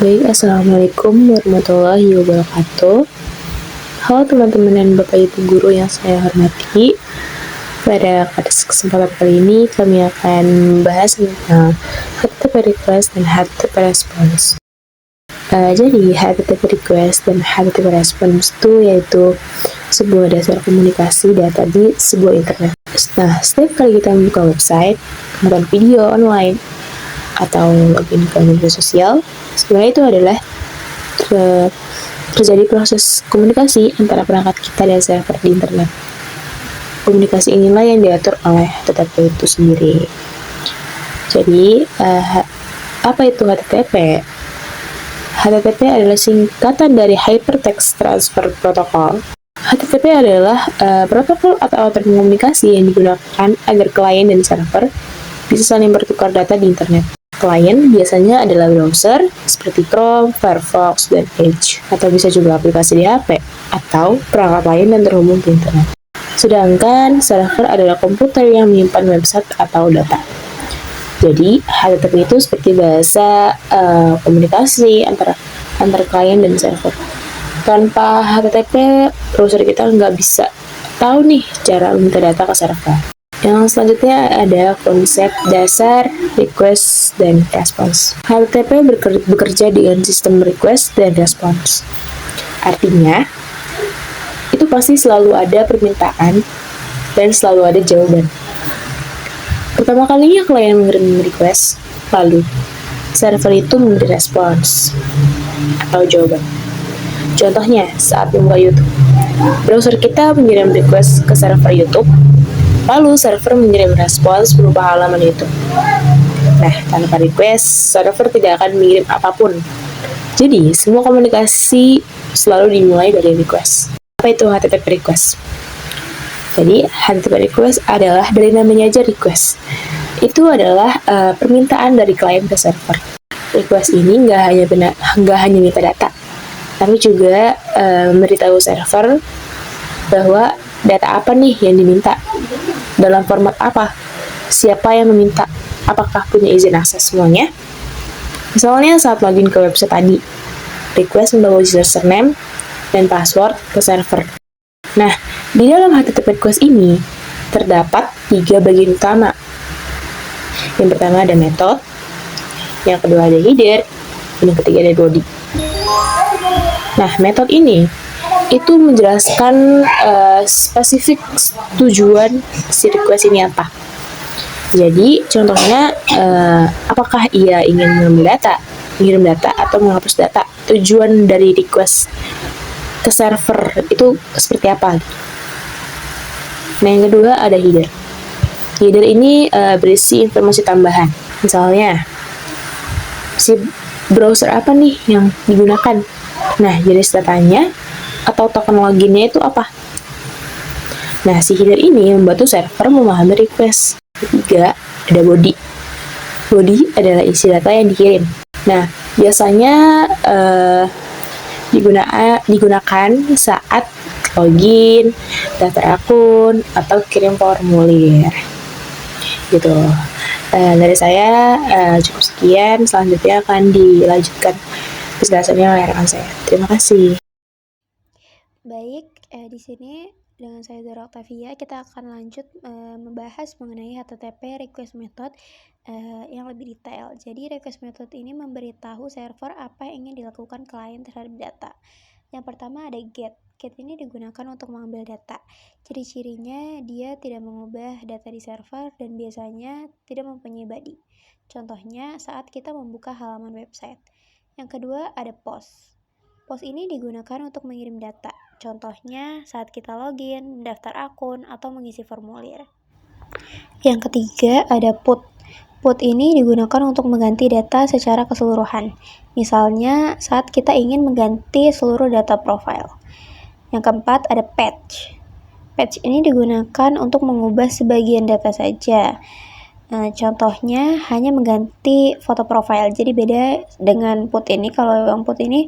Baik, Assalamualaikum warahmatullahi wabarakatuh. Halo teman-teman dan Bapak Ibu Guru yang saya hormati. Pada kesempatan kali ini kami akan membahas tentang HTTP request dan HTTP response. Jadi HTTP request dan HTTP response itu yaitu sebuah dasar komunikasi data di sebuah internet. Nah, setiap kali kita membuka website, menonton video online, atau login ke media sosial, sebenarnya itu adalah terjadi proses komunikasi antara perangkat kita dan server di internet. Komunikasi inilah yang diatur oleh HTTP itu sendiri. Jadi, apa itu HTTP? HTTP adalah singkatan dari Hypertext Transfer Protocol. HTTP adalah protokol atau alat komunikasi yang digunakan agar klien dan server bisa saling bertukar data di internet. Klien biasanya adalah browser seperti Chrome, Firefox, dan Edge, atau bisa juga aplikasi di HP atau perangkat lain yang terhubung ke internet. Sedangkan server adalah komputer yang menyimpan website atau data. Jadi HTTP itu seperti bahasa komunikasi antara klien dan server. Tanpa HTTP, browser kita nggak bisa tahu nih cara meminta data ke server. Yang selanjutnya ada konsep dasar request dan response. HTTP bekerja dengan sistem request dan response. Artinya, itu pasti selalu ada permintaan dan selalu ada jawaban. Pertama kalinya klien mengirim request, lalu server itu memberi respons atau jawaban. Contohnya, saat membuka YouTube, browser kita mengirim request ke server YouTube, lalu server mengirim respons berupa halaman YouTube. Nah, tanpa request, server tidak akan mengirim apapun. Jadi, semua komunikasi selalu dimulai dari request. Apa itu HTTP request? Jadi, HTTP request adalah dari namanya aja request. Itu adalah permintaan dari klien ke server. Request ini nggak hanya minta data, tapi juga memberitahu server bahwa data apa nih yang diminta, dalam format apa, siapa yang meminta, apakah punya izin akses semuanya. Misalnya saat login ke website tadi, request membawa username dan password ke server. Nah, di dalam HTTP request ini terdapat 3 bagian utama. Yang pertama ada method, yang kedua ada header, dan yang ketiga ada body. Nah, method ini itu menjelaskan spesifik tujuan si request ini apa. Jadi, contohnya apakah ia ingin mengirim data atau menghapus data. Tujuan dari request ke server itu seperti apa. Nah, yang kedua ada header. Header ini berisi informasi tambahan. Misalnya, si browser apa nih yang digunakan. Nah, jenis datanya atau token loginnya itu apa. Nah, si header ini membantu server memahami request. Ketiga, ada body. Body adalah isi data yang dikirim. Nah, biasanya digunakan saat login, daftar akun, atau kirim formulir. Gitu. Dari saya cukup sekian. Selanjutnya akan dilanjutkan penjelasannya oleh rekan saya. Terima kasih. Baik, di sini dengan saya Zara Octavia kita akan lanjut membahas mengenai HTTP request method yang lebih detail. Jadi request method ini memberitahu server apa yang ingin dilakukan klien terhadap data. Yang pertama ada get. Get ini digunakan untuk mengambil data. Ciri-cirinya dia tidak mengubah data di server dan biasanya tidak mempunyai body. Contohnya saat kita membuka halaman website. Yang kedua ada post. Post ini digunakan untuk mengirim data. Contohnya saat kita login, mendaftar akun, atau mengisi formulir. Yang ketiga ada put. Put ini digunakan untuk mengganti data secara keseluruhan. Misalnya saat kita ingin mengganti seluruh data profile. Yang keempat ada patch. Patch ini digunakan untuk mengubah sebagian data saja. Nah, contohnya hanya mengganti foto profile. Jadi beda dengan put ini. Kalau yang put ini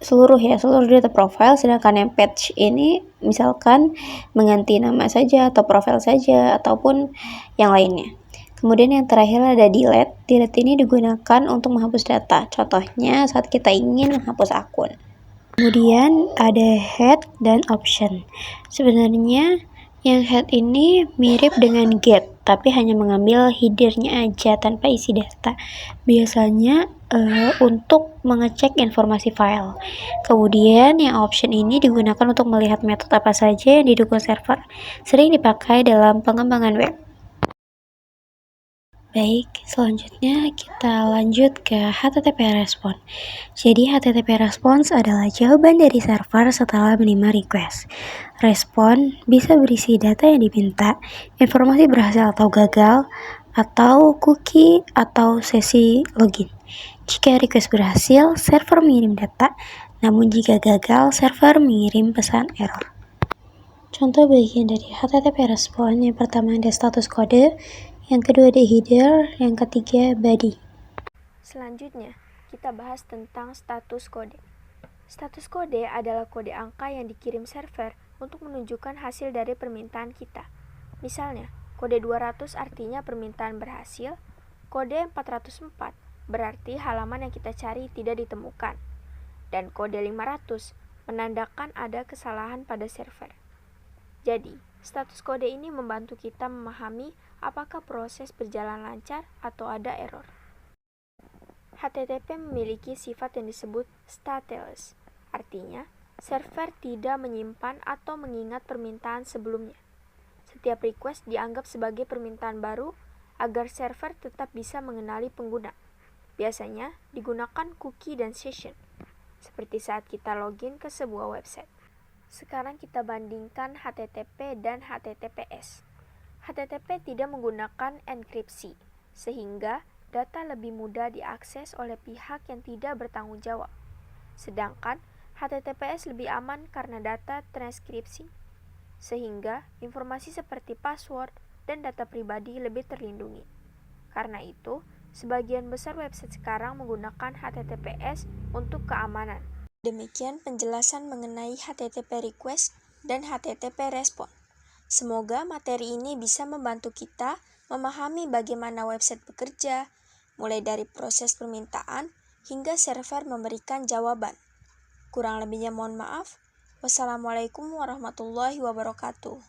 seluruh data profile, sedangkan yang patch ini misalkan mengganti nama saja atau profile saja ataupun yang lainnya. Kemudian yang terakhir ada delete. Delete ini digunakan untuk menghapus data. Contohnya saat kita ingin menghapus akun. Kemudian ada head dan option. Sebenarnya yang head ini mirip dengan get, tapi hanya mengambil headernya aja tanpa isi data. Biasanya untuk mengecek informasi file. Kemudian yang option ini digunakan untuk melihat metode apa saja yang didukung server. Sering dipakai dalam pengembangan web. Baik, selanjutnya kita lanjut ke HTTP response. Jadi HTTP response adalah jawaban dari server setelah menerima request. Respon bisa berisi data yang diminta, informasi berhasil atau gagal, atau cookie atau sesi login. Jika request berhasil, server mengirim data, namun jika gagal, server mengirim pesan error. Contoh bagian dari HTTP response, yang pertama ada status kode, yang kedua ada header, yang ketiga body. Selanjutnya, kita bahas tentang status kode. Status kode adalah kode angka yang dikirim server untuk menunjukkan hasil dari permintaan kita. Misalnya, kode 200 artinya permintaan berhasil, kode 404 berarti halaman yang kita cari tidak ditemukan, dan kode 500 menandakan ada kesalahan pada server. Jadi, status kode ini membantu kita memahami apakah proses berjalan lancar atau ada error. HTTP memiliki sifat yang disebut stateless, artinya server tidak menyimpan atau mengingat permintaan sebelumnya. Setiap request dianggap sebagai permintaan baru agar server tetap bisa mengenali pengguna. Biasanya digunakan cookie dan session, seperti saat kita login ke sebuah website. Sekarang kita bandingkan HTTP dan HTTPS. HTTP tidak menggunakan enkripsi, sehingga data lebih mudah diakses oleh pihak yang tidak bertanggung jawab. Sedangkan HTTPS lebih aman karena data transkripsi, sehingga informasi seperti password dan data pribadi lebih terlindungi. Karena itu, sebagian besar website sekarang menggunakan HTTPS untuk keamanan. Demikian penjelasan mengenai HTTP request dan HTTP response. Semoga materi ini bisa membantu kita memahami bagaimana website bekerja, mulai dari proses permintaan hingga server memberikan jawaban. Kurang lebihnya mohon maaf. Wassalamualaikum warahmatullahi wabarakatuh.